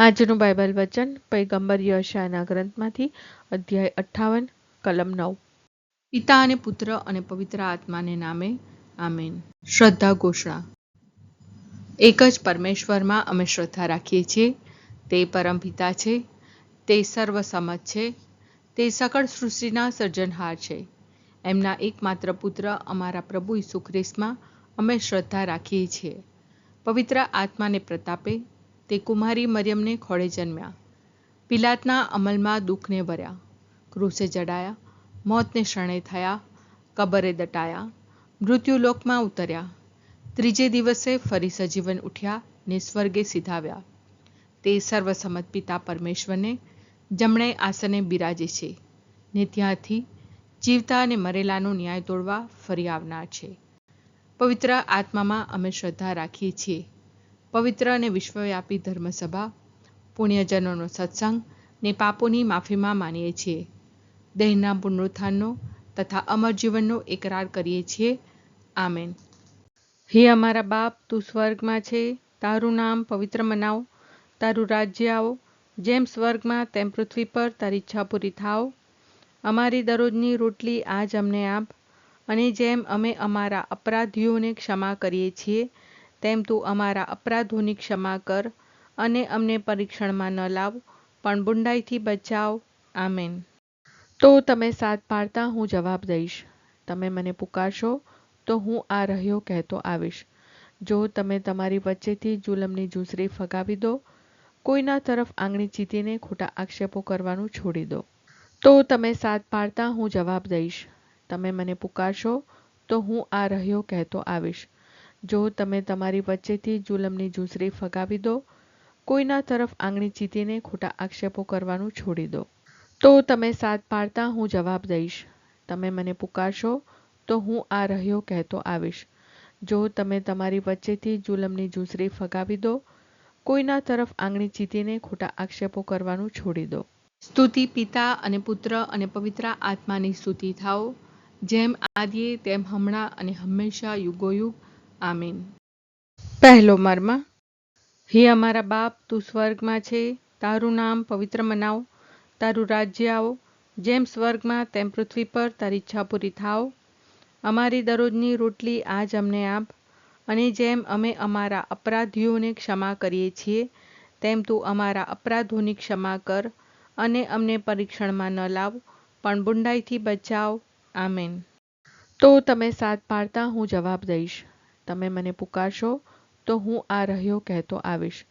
આજનું બાઇબલ વચન પૈગંબર યશાયાના ગ્રંથમાંથી અધ્યાય 58 કલમ 9. પિતા અને પુત્ર અને પવિત્ર આત્માને નામે આમેન. શ્રદ્ધા ઘોષણા. એક જ પરમેશ્વરમાં અમે શ્રદ્ધા રાખીએ છીએ. તે પરમપિતા છે, તે સર્વસમત છે, તે સકળ સૃષ્ટિના સર્જનહાર છે. એમના એકમાત્ર પુત્ર અમારા પ્રભુ ઈસુ ખ્રિસ્તમાં અમે શ્રદ્ધા રાખીએ છીએ. પવિત્ર આત્માને પ્રતાપે તે કુમારી મરિયમને ખોળે જન્મ્યા. પિલાતના અમલમાં દુઃખને ભર્યા, ક્રૂસે જડાયા, મોતને શરણે થયા, કબરે દટાયા, મૃત્યુલોકમાં ઉતર્યા, ત્રીજે દિવસે ફરી સજીવન ઉઠ્યા ને સ્વર્ગે સીધાવ્યા. તે સર્વસમત પિતા પરમેશ્વરને જમણે આસને બિરાજે છે ને ત્યાંથી જીવતા અને મરેલાનો ન્યાય તોડવા ફરી આવનાર છે. પવિત્ર આત્મામાં અમે શ્રદ્ધા રાખીએ છીએ. પવિત્ર અને વિશ્વવ્યાપી ધર્મસભા, પુણ્યજનોનો સત્સંગ ને પાપોની માફીમાં માનીએ છીએ. દેહના પુનરુત્થાનનો તથા અમર જીવનનો એકરાર કરીએ છીએ. આમેન. હે અમારા બાપ, તું સ્વર્ગમાં છે, તારું નામ પવિત્ર મનાવ, તારું રાજ્ય આવો, જેમ સ્વર્ગમાં તેમ પૃથ્વી પર તારી ઈચ્છા પૂરી થાવ. અમારી દરરોજની રોટલી આજ અમને આપ, અને જેમ અમે અમારા અપરાધીઓને ક્ષમા કરીએ છીએ તેમ તું અમારા અપરાધોની ક્ષમા કર, અને અમને પરીક્ષણમાં ન લાવ, પણ બુંડાઈથી બચાવ. આમેન. તો તમે સાત પાડતા હું જવાબ દઈશ. તમે મને પુકારશો તો હું આ રહ્યો કહેતો આવીશ. જો તમે તમારી વચ્ચેથી જુલમની ઝૂંસરી ફગાવી દો, કોઈના તરફ આંગળી ચીતીને ખોટા આક્ષેપો કરવાનું છોડી દો. તો તમે સાત પાડતા હું જવાબ દઈશ. તમે મને પુકારશો તો હું આ રહ્યો કહેતો આવીશ. જો તમે તમારી વચ્ચેથી જુલમની ઝૂંસરી ફગાવી દો, કોઈના તરફ આંગળી ચીતીને ખોટા આક્ષેપો કરવાનું છોડી દો. તો તમે સાત પાડતા હું જવાબ દઈશ. તમે મને પુકારશો તો હું આ રહ્યો કહેતો આવીશ. જો તમે તમારી વચ્ચેથી જુલમની ઝૂંસરી ફગાવી દો, કોઈના તરફ આંગળી ચીતીને ખોટા આક્ષેપો કરવાનું છોડી દો. સ્તુતિ પિતા અને પુત્ર અને પવિત્ર આત્માની સ્તુતિ થાઓ, જેમ આદિએ તેમ હમણાં અને હંમેશા યુગોયુગ. આમીન. પહેલો મર્મ. હે અમારા બાપ, તું સ્વર્ગમાં છે, તારું નામ પવિત્ર મનાવ, તારું રાજ્ય આવો, જેમ સ્વર્ગમાં તેમ પૃથ્વી પર તારી ઈચ્છા પૂરી થાવ. અમારી દરરોજની રોટલી આજ અમને આપ, અને જેમ અમે અમારા અપરાધીઓને ક્ષમા કરીએ છીએ તેમ તું અમારા અપરાધોની ક્ષમા કર, અને અમને પરીક્ષણમાં ન લાવ, પણ બુંડાઈથી બચાવ. આમેન. તો તમે સાત પાડતા હું જવાબ દઈશ. તમે મને પુકારશો તો હું આ રહ્યો કહેતો આવીશ.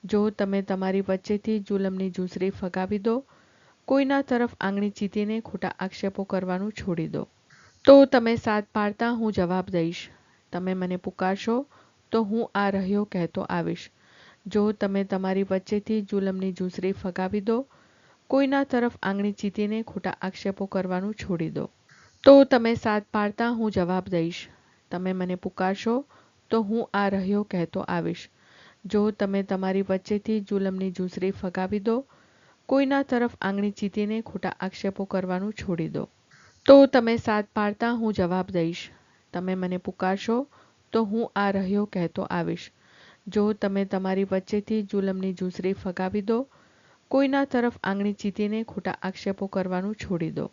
જો તમે તમારી વચ્ચેથી જુલમની ઝૂંસરી ફગાવી દો, કોઈના તરફ આંગળી ચીતીને ખોટા આક્ષેપો કરવાનું છોડી દો. તો તમે સાત પાડતા હું જવાબ દઈશ. તમે મને પુકારશો તો હું આ રહ્યો કહેતો આવીશ. જો તમે તમારી વચ્ચેથી જુલમની ઝૂંસરી ફગાવી દો, કોઈના તરફ આંગળી ચીતીને ખોટા આક્ષેપો કરવાનું છોડી દો. તો તમે સાત પાડતા હું જવાબ દઈશ. તમે મને પુકારશો તો હું આ રહ્યો કહેતો આવીશ. જો તમે તમારી વચ્ચેથી જુલમની ઝૂંસરી ફગાવી દો, કોઈના તરફ આંગળી ચીતીને ખોટા આક્ષેપો કરવાનું છોડી દો. તો તમે સાત પાડતા હું જવાબ દઈશ. તમે મને પુકારશો તો હું આ રહ્યો કહેતો આવીશ. જો તમે તમારી વચ્ચેથી જુલમની ઝૂંસરી ફગાવી દો, કોઈના તરફ આંગળી ચીતીને ખોટા આક્ષેપો કરવાનું છોડી દો.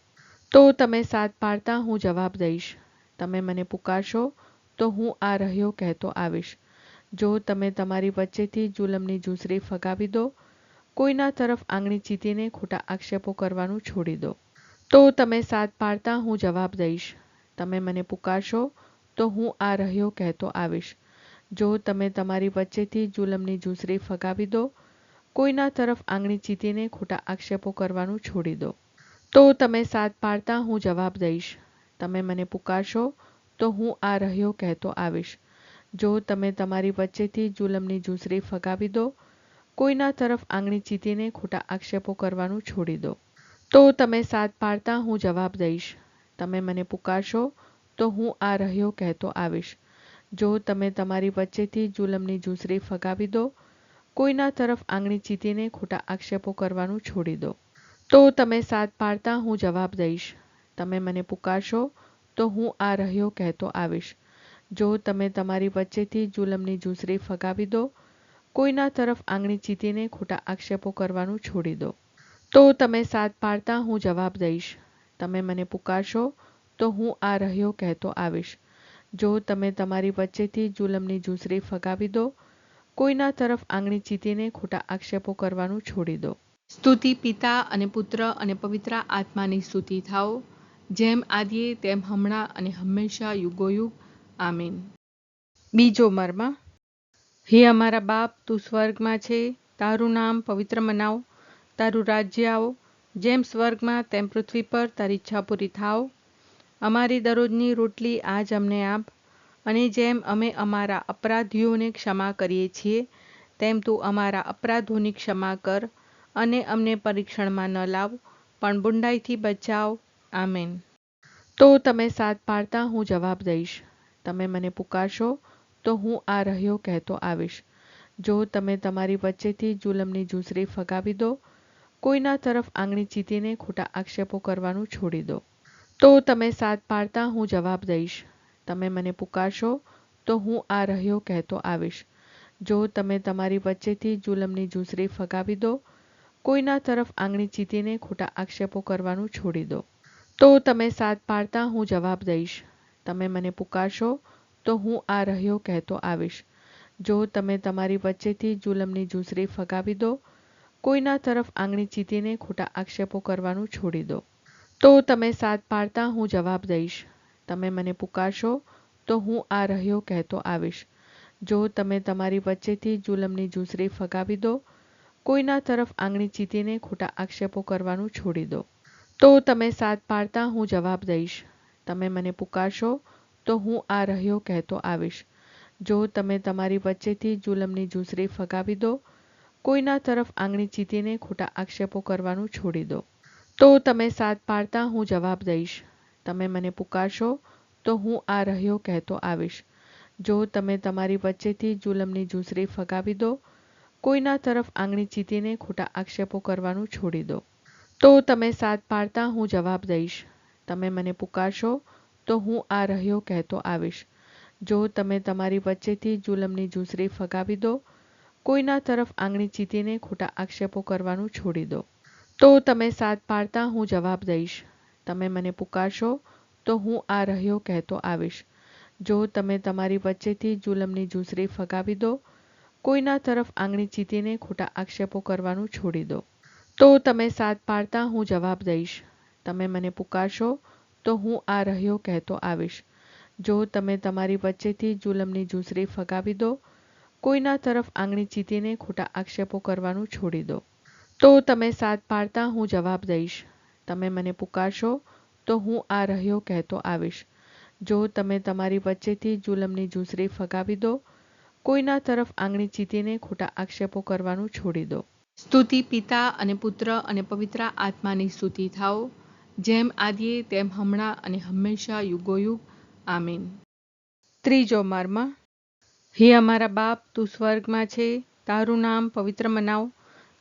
તો તમે સાત પાડતા હું જવાબ દઈશ. તમે મને પુકારશો તો હું આ રહ્યો કહેતો આવીશ. જો તમે તમારી વચ્ચેથી જુલમની ઝૂંસરી ફગાવી દો, કોઈના તરફ આંગળી ચીતીને ખોટા આક્ષેપો કરવાનું છોડી દો. તો તમે સાત પાડતા હું જવાબ દઈશ. તમે મને પુકારશો તો હું આ રહ્યો કહેતો આવીશ. જો તમે તમારી વચ્ચેથી જુલમની ઝૂંસરી ફગાવી દો, કોઈના તરફ આંગળી ચીતીને ખોટા આક્ષેપો કરવાનું છોડી દો. તો તમે સાત પાડતા હું જવાબ દઈશ. તમે મને પુકારશો તો હું આ રહ્યો કહેતો આવીશ. જો તમે તમારી વચ્ચેથી જુલમની ઝૂંસરી ફગાવી દો, કોઈના તરફ આંગળી ચીતીને ખોટા આક્ષેપો કરવાનું છોડી દો. તો તમે સાત પાડતા હું જવાબ દઈશ. તમે મને પુકારશો તો હું આ રહ્યો કહેતો આવીશ. જો તમે તમારી વચ્ચેથી જુલમની ઝૂંસરી ફગાવી દો, કોઈના તરફ આંગળી ચીતીને ખોટા આક્ષેપો કરવાનું છોડી દો. તો તમે સાત પાડતા હું જવાબ દઈશ. તમે મને પુકારશો તો હું આ રહ્યો કહેતો આવીશ. જો તમે તમારી વચ્ચેથી જુલમની ઝૂંસરી ફગાવી દો, કોઈના તરફ આંગળી ચીંધીને ખોટા આક્ષેપો કરવાનું છોડી દો. તો તમે સાથ પાડતા હું જવાબ દઈશ. તમે મને પુકારશો તો હું આ રહ્યો કહેતો આવીશ. જો તમે તમારી વચ્ચેથી જુલમની ઝૂંસરી ફગાવી દો, કોઈના તરફ આંગળી ચીંધીને ખોટા આક્ષેપો કરવાનું છોડી દો. સ્તુતિ પિતા અને પુત્ર અને પવિત્ર આત્માની સ્તુતિ થાઓ, જેમ આદિએ તેમ હમણાં અને હંમેશા યુગોયુગ. આમીન. બીજો મર્મ. હે અમારા બાપ, તું સ્વર્ગમાં છે, તારું નામ પવિત્ર મનાવ, તારું રાજ્ય આવો, જેમ સ્વર્ગમાં તેમ પૃથ્વી પર તારી ઈચ્છા પૂરી થાવ. અમારી દરરોજની રોટલી આજ અમને આપ, અને જેમ અમે અમારા અપરાધીઓને ક્ષમા કરીએ છીએ, તેમ તું અમારા અપરાધોની ક્ષમા કર, અને અમને પરીક્ષણમાં ન લાવ, પણ બુંડાઈથી બચાવ. આમેન. તો તમે સાથ પાડતા હું જવાબ દઈશ. તમે મને પુકારશો તો હું આ રહ્યો કહેતો આવીશ. જો તમે તમારી વચ્ચેથી જુલમની ઝૂંસરી ફગાવી દો, કોઈના તરફ આંગળી ચીંધીને ખોટા આક્ષેપો કરવાનું છોડી દો. તો તમે સાથ પાડતા હું જવાબ દઈશ. તમે મને પુકારશો તો હું આ રહ્યો કહેતો આવીશ. જો તમે તમારી વચ્ચેથી જુલમની ઝૂંસરી ફગાવી દો, કોઈના તરફ આંગળી ચીંધીને ખોટા આક્ષેપો કરવાનું છોડી દો. તો તમે સાથ પાડતા હું જવાબ દઈશ. તમે મને પુકારશો તો હું આ રહ્યો કહેતો આવીશ. જો તમે તમારી વચ્ચેથી જુલમની ઝૂંસરી ફગાવી દો, કોઈના તરફ આંગળી ચીંધીને ખોટા આક્ષેપો કરવાનું છોડી દો. તો તમે સાથ પાડતા હું જવાબ દઈશ. તમે મને પુકારશો તો હું આ રહ્યો કહેતો આવીશ. જો તમે તમારી વચ્ચેથી જુલમની ઝૂંસરી ફગાવી દો, કોઈના તરફ આંગળી ચીંધીને ખોટા આક્ષેપો કરવાનું છોડી દો. તો તમે સાથ પાડતા હું જવાબ દઈશ. તમે મને પુકારશો તો હું આ રહ્યો કહેતો આવીશ. જો તમે તમારી વચ્ચેથી જુલમની ઝૂંસરી ફગાવી દો, કોઈના તરફ આંગળી ચીંધીને ખોટા આક્ષેપો કરવાનું છોડી દો. તો તમે સાથ પાડતા હું જવાબ દઈશ. તમે મને પુકારશો તો હું આ રહ્યો કહેતો આવીશ. જો તમે તમારી વચ્ચેથી જુલમની ઝૂંસરી ફગાવી દો, કોઈના તરફ આંગળી ચીંધીને ખોટા આક્ષેપો કરવાનું છોડી દો. તો તમે સાથ પાડતા હું જવાબ દઈશ. તમે મને પુકારશો તો હું આ રહ્યો કહેતો આવીશ. જો તમે તમારી વચ્ચેથી જુલમની ઝૂંસરી ફગાવી દો, કોઈના તરફ આંગળી ચીંધીને ખોટા આક્ષેપો કરવાનું છોડી દો. તો તમે સાથ પાડતા હું જવાબ દઈશ. તમે મને પુકારશો તો હું આ રહ્યો કહેતો આવીશ. જો તમે તમારી વચ્ચેથી જુલમની ઝૂંસરી ફગાવી દો, કોઈના તરફ આંગળી ચીંધીને ખોટા આક્ષેપો કરવાનું છોડી દો. તો તમે સાથ પાડતા હું જવાબ દઈશ. તમે મને પુકારશો તો હું આ રહ્યો કહેતો આવીશ. જો તમે તમારી વચ્ચેથી જુલમની ઝૂંસરી ફગાવી દો, કોઈના તરફ આંગળી ચીંધીને ખોટા આક્ષેપો કરવાનું છોડી દો. તો તમે સાથ પાડતા હું જવાબ દઈશ. તમે મને પુકારશો તો હું આ રહ્યો કહેતો આવીશ. જો તમે તમારી વચ્ચેથી જુલમની ઝૂંસરી ફગાવી દો, કોઈના તરફ આંગળી ચીંધીને ખોટા આક્ષેપો કરવાનું છોડી દો. સ્તુતિ પિતા અને પુત્ર અને પવિત્ર આત્માની સ્તુતિ થાઓ, જેમ આદિએ તેમ હમણાં અને હંમેશા યુગોયુગ. આમીન. ત્રીજો મર્મ. હે અમારા બાપ, તું સ્વર્ગમાં છે, તારું નામ પવિત્ર મનાવ,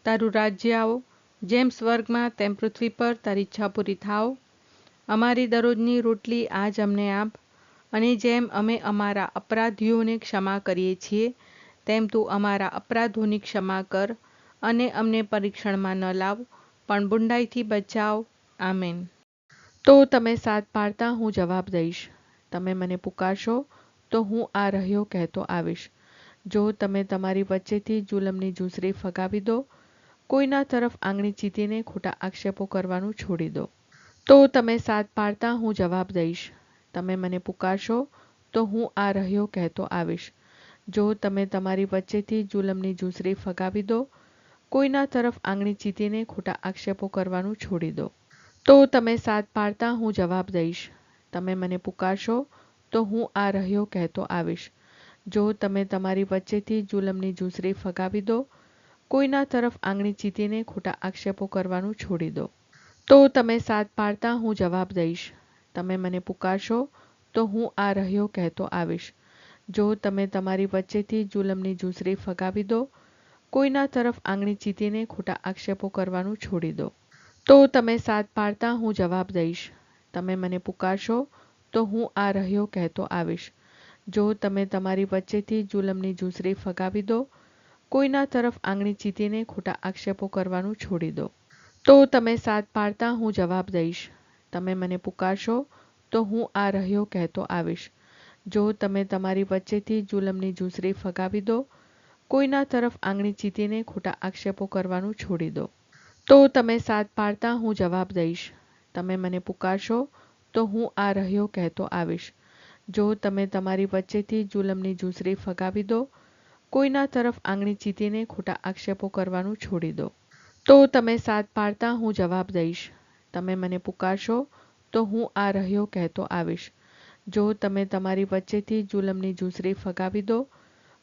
તારું રાજ્ય આવો, જેમ સ્વર્ગમાં તેમ પૃથ્વી પર તારી ઈચ્છા પૂરી થાવ. અમારી દરરોજની રોટલી આજ અમને આપ, અને જેમ અમે અમારા અપરાધીઓને ક્ષમા કરીએ છીએ, તેમ તું અમારા અપરાધોની ક્ષમા કર, અને અમને પરીક્ષણમાં ન લાવ, પણ બુંડાઈથી બચાવ. આમેન. તો તમે સાથ પાડતા હું જવાબ દઈશ. તમે મને પુકારશો તો હું આ રહ્યો કહેતો આવીશ. જો તમે તમારી વચ્ચેથી જુલમની ઝૂંસરી ફગાવી દો, કોઈના તરફ આંગળી ચીંધીને ખોટા આક્ષેપો કરવાનું છોડી દો. તો તમે સાથ પાડતા હું જવાબ દઈશ. તમે મને પુકારશો તો હું આ રહ્યો કહેતો આવીશ. જો તમે તમારી વચ્ચેથી જુલમની ઝૂંસરી ફગાવી દો, કોઈના તરફ આંગળી ચીંધીને ખોટા આક્ષેપો કરવાનું છોડી દો. તો તમે સાથ પાડતા હું જવાબ દઈશ. તમે મને પુકારશો તો હું આ રહ્યો કહેતો આવીશ. જો તમે તમારી વચ્ચેથી જુલમની ઝૂંસરી ફગાવી દો, કોઈના તરફ આંગળી ચીંધીને ખોટા આક્ષેપો કરવાનું છોડી દો. તો તમે સાથ પાડતા હું જવાબ દઈશ. તમે મને પુકારશો તો હું આ રહ્યો કહેતો આવીશ. જો તમે તમારી વચ્ચેથી જુલમની ઝૂંસરી ફગાવી દો, કોઈના તરફ આંગળી ચીંધીને ખોટા આક્ષેપો કરવાનું છોડી દો. તો તમે સાથ પાડતા હું જવાબ દઈશ. તમે મને પુકારશો તો હું આ રહ્યો કહેતો આવીશ. જો તમે તમારી વચ્ચેથી જુલમની ઝૂંસરી ફગાવી દો, કોઈના તરફ આંગળી ચીંધીને ખોટા આક્ષેપો કરવાનું છોડી દો. તો તમે સાથ પાડતા હું જવાબ દઈશ. તમે મને પુકારશો તો હું આ રહ્યો કહેતો આવીશ. જો તમે તમારી વચ્ચેથી જુલમની ઝૂંસરી ફગાવી દો, કોઈના તરફ આંગળી ચીંધીને ખોટા આક્ષેપો કરવાનું છોડી દો. તો તમે સાથ પાડતા હું જવાબ દઈશ. તમે મને પુકારશો તો હું આ રહ્યો કહેતો આવીશ. જો તમે તમારી વચ્ચેથી જુલમની ઝૂંસરી ફગાવી દો, કોઈના તરફ આંગળી ચીંધીને ખોટા આક્ષેપો કરવાનું છોડી દો. તો તમે સાથ પાડતા હું જવાબ દઈશ. તમે મને પુકારશો તો હું આ રહ્યો કહેતો આવીશ. જો તમે તમારી વચ્ચેથી જુલમની ઝૂંસરી ફગાવી દો,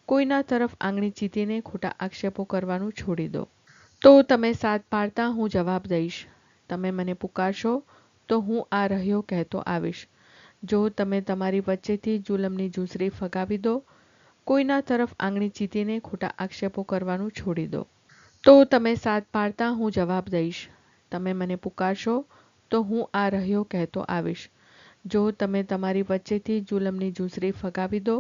કોઈના તરફ આંગળી ચીંધીને ખોટા આક્ષેપો કરવાનું છોડી દો. તો તમે સાથ પાડતા હું જવાબ દઈશ. તમે મને પુકારશો તો હું આ રહ્યો કહેતો આવીશ. જો તમે તમારી વચ્ચેથી જુલમની ઝૂંસરી ફગાવી દો, કોઈના તરફ આંગળી ચીંધીને ખોટા આક્ષેપો કરવાનું છોડી દો. તો તમે સાથ પાડતા હું જવાબ દઈશ. તમે મને પુકારશો તો હું આ રહ્યો કહેતો આવીશ. જો તમે તમારી વચ્ચેથી જુલમની ઝૂંસરી ફગાવી દો,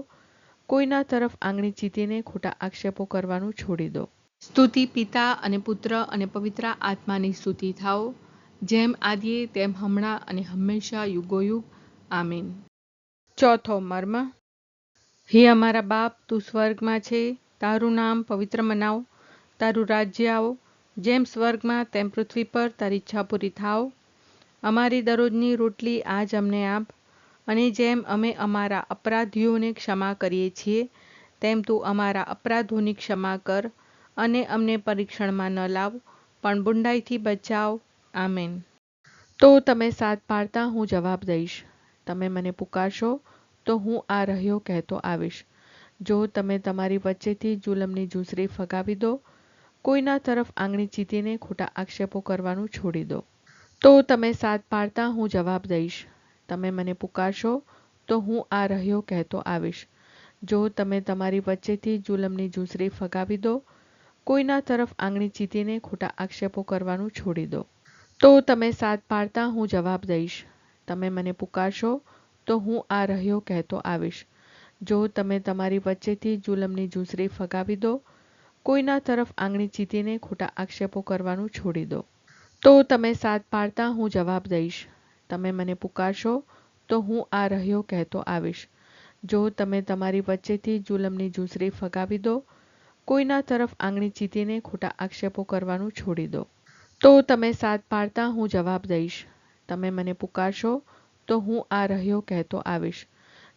કોઈના તરફ આંગળી ચીંધીને ખોટા આક્ષેપો કરવાનું છોડી દો. સ્તુતિ પિતા અને પુત્ર અને પવિત્ર આત્માની સ્તુતિ થાઓ, જેમ આદિએ તેમ હમણાં અને હંમેશા યુગોયુગ. આમીન. ચોથો મર્મ. હે અમારા બાપ, તું સ્વર્ગમાં છે, તારું નામ પવિત્ર મનાવ, તારું રાજ્ય આવો, જેમ સ્વર્ગમાં તેમ પૃથ્વી પર તારી ઈચ્છા પૂરી થાવ. અમારી દરરોજની રોટલી આજ અમને આપ, અને જેમ અમે અમારા અપરાધીઓને ક્ષમા કરીએ છીએ, તેમ તું અમારા અપરાધોની ક્ષમા કર, અને અમને પરીક્ષણમાં ન લાવ, પણ બુંડાઈથી બચાવ. આમેન. તો તમે સાથ પાડતા હું જવાબ દઈશ. તમે મને પુકારશો તો હું આ રહ્યો કહેતો આવીશ. જો તમે તમારી વચ્ચેથી જુલમની ઝૂંસરી ફગાવી દો, કોઈના તરફ આંગળી ચીંધીને ખોટા આક્ષેપો કરવાનું છોડી દો. તો તમે સાથ પાડતા હું જવાબ દઈશ. તમે મને પુકારશો તો હું આ રહ્યો કહેતો આવીશ. જો તમે તમારી વચ્ચેથી જુલમની ઝૂંસરી ફગાવી દો, કોઈના તરફ આંગળી ચીંધીને ખોટા આક્ષેપો કરવાનું છોડી દો. તો તમે સાથ પાડતા હું જવાબ દઈશ. તમે મને પુકારશો તો હું આ રહ્યો કહેતો આવીશ. જો તમે તમારી વચ્ચેથી જુલમની ઝૂંસરી ફગાવી દો, કોઈના તરફ આંગળી ચીંધીને ખોટા આક્ષેપો કરવાનું છોડી દો. તો તમે સાથ પાડતા હું જવાબ દઈશ. તમે મને પુકારશો તો હું આ રહ્યો કહેતો આવીશ. જો તમે તમારી વચ્ચેથી જુલમની ઝૂંસરી ફગાવી દો, કોઈના તરફ આંગળી ચીંધીને ખોટા આક્ષેપો કરવાનું છોડી દો. તો તમે સાથ પાડતા હું જવાબ દઈશ. તમે મને પુકારશો તો હું આ રહ્યો કહેતો આવીશ.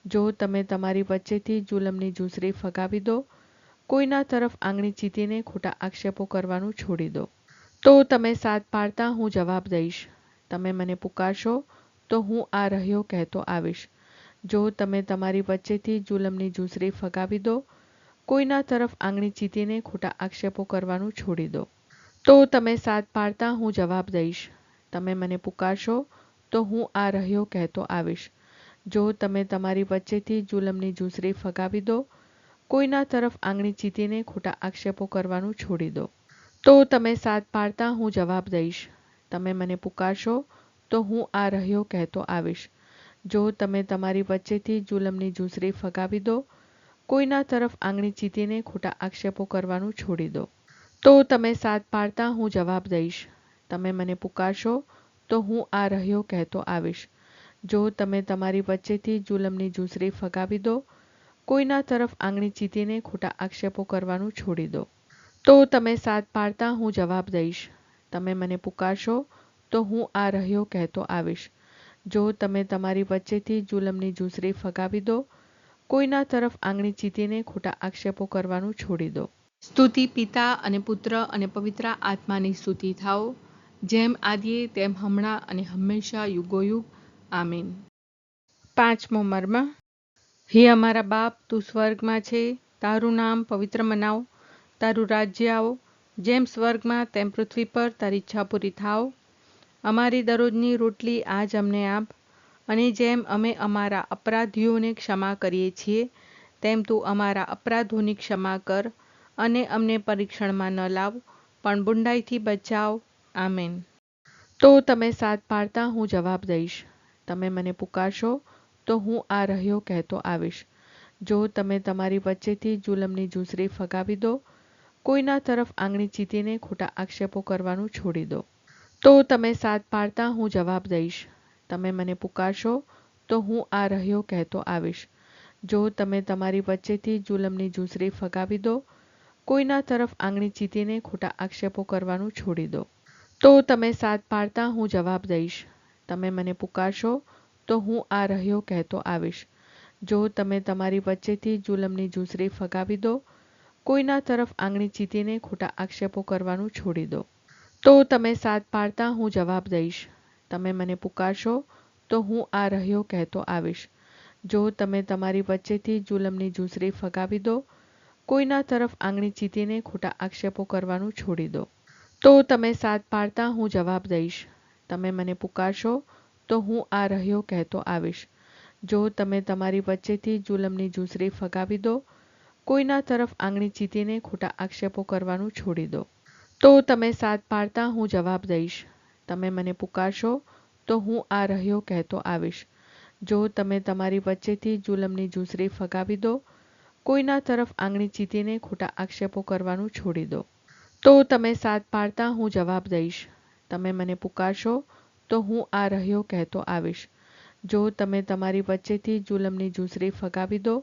જો તમે તમારી વચ્ચેથી જુલમની ઝૂંસરી ફગાવી દો, કોઈના તરફ આંગળી ચીંધીને ખોટા આક્ષેપો કરવાનું છોડી દો. તો તમે સાથ પાડતા હું જવાબ દઈશ. તમે મને પુકારશો તો હું આ રહ્યો કહેતો આવીશ. જો તમે તમારી વચ્ચેથી જુલમની ઝૂંસરી ફગાવી દો, કોઈના તરફ આંગળી ચીંધીને ખોટા આક્ષેપો કરવાનું છોડી દો. તો તમે સાથ પાડતા હું જવાબ દઈશ. તમે મને પુકારશો તો હું આ રહ્યો કહેતો આવીશ. જો તમે તમારી વચ્ચેથી જુલમની ઝૂંસરી ફગાવી દો, કોઈના તરફ આંગળી ચીંધીને ખોટા આક્ષેપો કરવાનું છોડી દો. તો તમે સાથ પાડતા હું જવાબ દઈશ. તમે મને પુકારશો તો હું આ રહ્યો કહેતો આવીશ. જો તમે તમારી વચ્ચેથી જુલમની ઝૂંસરી ફગાવી દો, કોઈના તરફ આંગળી ચીંધીને ખોટા આક્ષેપો કરવાનું છોડી દો. તો તમે સાથ પાડતા હું જવાબ દઈશ. તમે મને પુકારશો તો હું આ રહ્યો કહેતો આવીશ. જો તમે તમારી વચ્ચેથી જુલમની ઝૂંસરી ફગાવી દો, કોઈના તરફ આંગળી ચીંધીને ખોટા આક્ષેપો કરવાનું છોડી દો. તો તમે સાથ પાડતા હું જવાબ દઈશ. તમે મને પુકારશો તો હું આ રહ્યો કહેતો આવીશ. જો તમે તમારી વચ્ચેથી જુલમની ઝૂંસરી ફગાવી દો, કોઈના તરફ આંગળી ચીંધીને ખોટા આક્ષેપો કરવાનું છોડી દો. સ્તુતિ પિતા અને પુત્ર અને પવિત્ર આત્માની સ્તુતિ થાઓ, જેમ આદિએ તેમ હમણાં અને હંમેશા યુગોયુગ. આમીન. પાંચમો મર્મ. હે અમારા બાપ, તું સ્વર્ગમાં છે, તારું નામ પવિત્ર મનાવ, તારું રાજ્ય આવો, જેમ સ્વર્ગમાં તેમ પૃથ્વી પર તારી ઈચ્છા પૂરી થાવ. અમારી દરરોજની રોટલી આજ અમને આપ, અને જેમ અમે અમારા અપરાધીઓને ક્ષમા કરીએ છીએ, તેમ તું અમારા અપરાધોની ક્ષમા કર, અને અમને પરીક્ષણમાં ન લાવ, પણ બુંડાઈથી બચાવ. આમેન. તો તમે સાથ પાડતા હું જવાબ દઈશ. તમે મને પુકારશો તો હું આ રહ્યો કહેતો આવીશ. જો તમે તમારી વચ્ચેથી જુલમની ઝૂંસરી ફગાવી દો, કોઈના તરફ આંગળી ચીંધીને ખોટા આક્ષેપો કરવાનું છોડી દો. તો તમે સાદ પાડતા હું જવાબ દઈશ. તમે મને પુકારશો તો હું આ રહ્યો કહેતો આવીશ. જો તમે તમારી વચ્ચેથી જુલમની ઝૂંસરી ફગાવી દો, કોઈના તરફ આંગળી ચીંધીને ખોટા આક્ષેપો કરવાનું છોડી દો. તો તમે સાદ પાડતા હું જવાબ દઈશ. તમે મને પુકારશો તો હું આ રહ્યો કહેતો આવીશ. જો તમે તમારી વચ્ચેથી જુલમની ઝૂંસરી ફગાવી દો, કોઈના તરફ આંગળી ચીંધીને ખોટા આક્ષેપો કરવાનું છોડી દો. તો તમે સાદ પાડતા હું જવાબ દઈશ. તમે મને પુકારશો તો હું આ રહ્યો કહેતો આવીશ. જો તમે તમારી વચ્ચેથી જુલમની ઝૂંસરી ફગાવી દો, કોઈના તરફ આંગળી ચીંધીને ખોટા આક્ષેપો કરવાનું છોડી દો. તો તમે સાદ પાડતા હું જવાબ દઈશ. તમે મને પુકારશો તો હું આ રહ્યો કહેતો આવીશ. જો તમે તમારી વચ્ચેથી જુલમની ઝૂંસરી ફગાવી દો, કોઈના તરફ આંગળી ચીંધીને ખોટા આક્ષેપો કરવાનું છોડી દો. તો તમે સાદ પાડતા હું જવાબ દઈશ. તમે મને પુકારશો તો હું આ રહ્યો કહેતો આવીશ. જો તમે તમારી વચ્ચેથી જુલમની ઝૂંસરી ફગાવી દો, કોઈના તરફ આંગળી ચીંધીને ખોટા આક્ષેપો કરવાનું છોડી દો. તો તમે સાદ પાડતા હું જવાબ દઈશ. તમે મને પુકારશો તો હું આ રહ્યો કહેતો આવીશ. જો તમે તમારી વચ્ચેથી જુલમની ઝૂંસરી ફગાવી દો,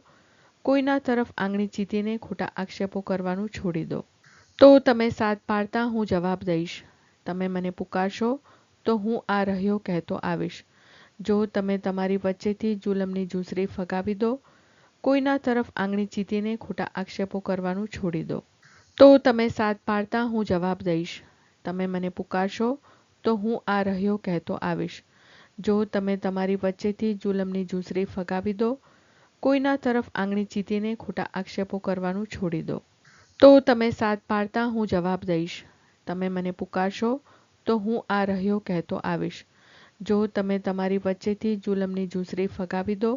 કોઈના તરફ આંગળી ચીંધીને ખોટા આક્ષેપો કરવાનું છોડી દો. તો તમે સાદ પાડતા હું જવાબ દઈશ. તમે મને પુકારશો તો હું આ રહ્યો કહેતો આવીશ. જો તમે તમારી વચ્ચેથી જુલમની ઝૂંસરી ફગાવી દો, કોઈના તરફ આંગળી ચીંધીને ખોટા આક્ષેપો કરવાનું છોડી દો. તો તમે સાદ પાડતા હું જવાબ દઈશ. તમે મને પુકારશો તો હું આ રહ્યો કહેતો આવીશ. જો તમે તમારી વચ્ચેથી જુલમની ઝૂંસરી ફગાવી દો, કોઈના તરફ આંગળી ચીંધીને ખોટા આક્ષેપો કરવાનું છોડી દો. તો તમે સાદ પાડતા હું જવાબ દઈશ. તમે મને પુકારશો તો હું આ રહ્યો કહેતો આવીશ. જો તમે તમારી વચ્ચેથી જુલમની ઝૂંસરી ફગાવી દો,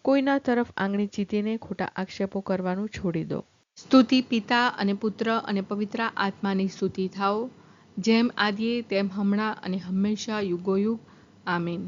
કોઈના તરફ આંગળી ચીંધીને ખોટા આક્ષેપો કરવાનું છોડી દો. સ્તુતિ પિતા અને પુત્ર અને પવિત્ર આત્માની સ્તુતિ થાઓ, જેમ આદિએ તેમ હમણાં અને હંમેશા યુગોયુગ. આમીન.